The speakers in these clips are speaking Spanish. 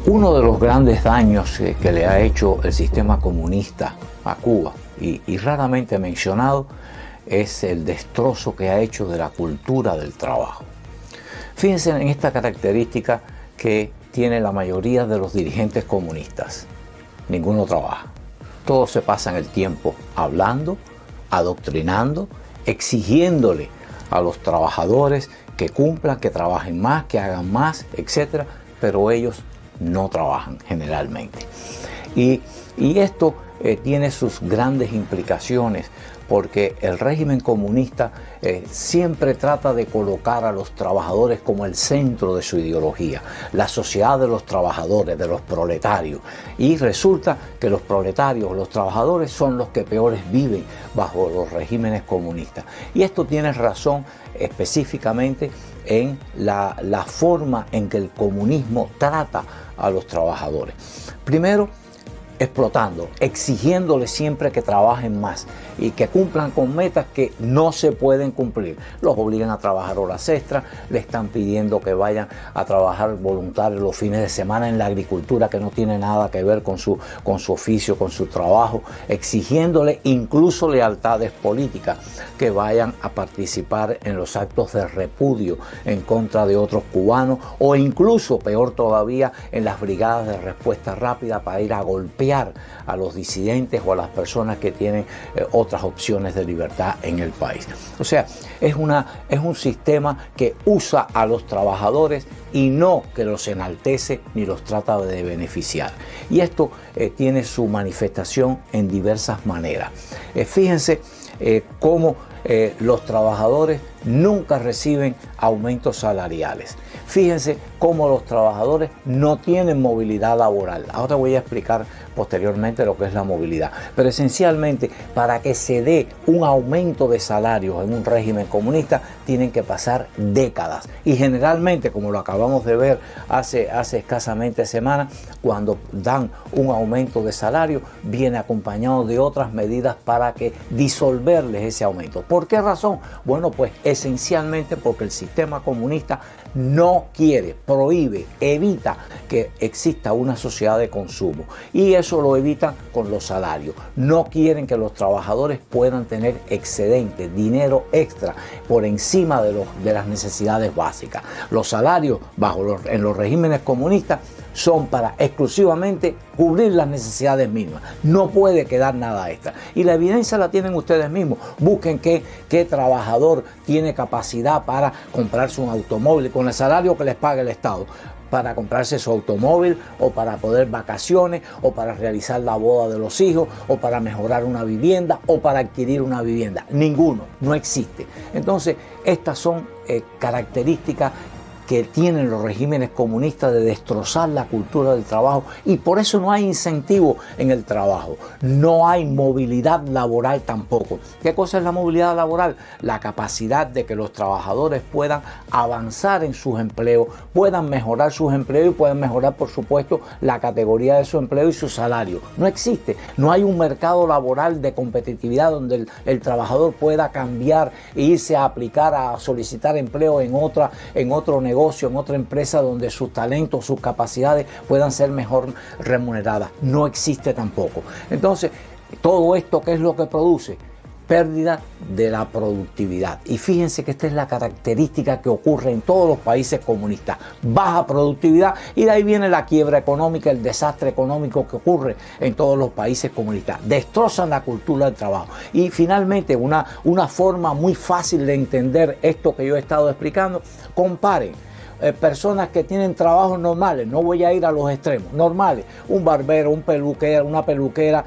Uno de los grandes daños que le ha hecho el sistema comunista a Cuba, y raramente mencionado, es el destrozo que ha hecho de la cultura del trabajo. Fíjense en esta característica que tiene la mayoría de los dirigentes comunistas. Ninguno trabaja. Todos se pasan el tiempo hablando, adoctrinando, exigiéndole a los trabajadores que cumplan, que trabajen más, que hagan más, etc. Pero ellos no trabajan generalmente. Y esto tiene sus grandes implicaciones, porque el régimen comunista siempre trata de colocar a los trabajadores como el centro de su ideología, la sociedad de los trabajadores, de los proletarios. Y resulta que los proletarios, los trabajadores, son los que peores viven bajo los regímenes comunistas. Y esto tiene razón específicamente en la forma en que el comunismo trata a los trabajadores. Primero, explotando, exigiéndoles siempre que trabajen más y que cumplan con metas que no se pueden cumplir. Los obligan a trabajar horas extras, le están pidiendo que vayan a trabajar voluntarios los fines de semana en la agricultura, que no tiene nada que ver con su oficio, con su trabajo, exigiéndole incluso lealtades políticas, que vayan a participar en los actos de repudio en contra de otros cubanos, o incluso, peor todavía, en las brigadas de respuesta rápida para ir a golpear a los disidentes o a las personas que tienen otras opciones de libertad en el país. O sea, es un sistema que usa a los trabajadores y no que los enaltece ni los trata de beneficiar. Y esto tiene su manifestación en diversas maneras. Fíjense cómo los trabajadores nunca reciben aumentos salariales. Fíjense cómo los trabajadores no tienen movilidad laboral. Ahora voy a explicar posteriormente lo que es la movilidad. Pero esencialmente, para que se dé un aumento de salarios en un régimen comunista, tienen que pasar décadas. Y generalmente, como lo acabamos de ver hace escasamente semanas, cuando dan un aumento de salario, viene acompañado de otras medidas para que disolverles ese aumento. ¿Por qué razón? Bueno, pues esencialmente porque el sistema comunista no quiere, prohíbe, evita que exista una sociedad de consumo, y eso lo evitan con los salarios. No quieren que los trabajadores puedan tener excedente, dinero extra por encima de las necesidades básicas. Los salarios en los regímenes comunistas son para exclusivamente cubrir las necesidades mínimas. No puede quedar nada extra. Y la evidencia la tienen ustedes mismos. Busquen qué trabajador tiene capacidad para comprarse un automóvil con el salario que les paga el Estado, para comprarse su automóvil, o para poder vacaciones, o para realizar la boda de los hijos, o para mejorar una vivienda, o para adquirir una vivienda. Ninguno, no existe. Entonces, estas son características que tienen los regímenes comunistas de destrozar la cultura del trabajo, y por eso no hay incentivo en el trabajo, no hay movilidad laboral tampoco. ¿Qué cosa es la movilidad laboral? La capacidad de que los trabajadores puedan avanzar en sus empleos, puedan mejorar sus empleos y puedan mejorar, por supuesto, la categoría de su empleo y su salario. No existe, no hay un mercado laboral de competitividad donde el trabajador pueda cambiar e irse a aplicar, a solicitar empleo en otro negocio, en otra empresa donde sus talentos, sus capacidades puedan ser mejor remuneradas. No existe tampoco. Entonces, todo esto, ¿qué es lo que produce? Pérdida de la productividad. Y fíjense que esta es la característica que ocurre en todos los países comunistas. Baja productividad, y de ahí viene la quiebra económica, el desastre económico que ocurre en todos los países comunistas. Destrozan la cultura del trabajo. Y finalmente, una forma muy fácil de entender esto que yo he estado explicando: comparen personas que tienen trabajos normales, no voy a ir a los extremos, normales, un barbero, un peluquero, una peluquera,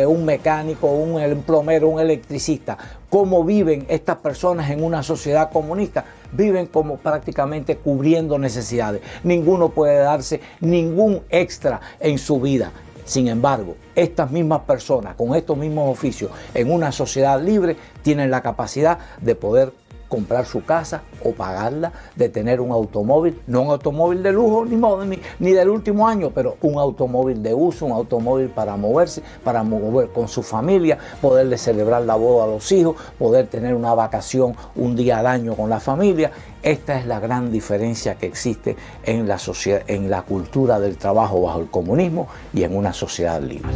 un mecánico, un plomero, un electricista. ¿Cómo viven estas personas en una sociedad comunista? Viven como prácticamente cubriendo necesidades. Ninguno puede darse ningún extra en su vida. Sin embargo, estas mismas personas con estos mismos oficios en una sociedad libre tienen la capacidad de poder comprar su casa o pagarla, de tener un automóvil, no un automóvil de lujo ni del último año, pero un automóvil de uso, un automóvil para moverse, para mover con su familia, poderle celebrar la boda a los hijos, poder tener una vacación un día al año con la familia. Esta es la gran diferencia que existe en la sociedad, en la cultura del trabajo bajo el comunismo y en una sociedad libre.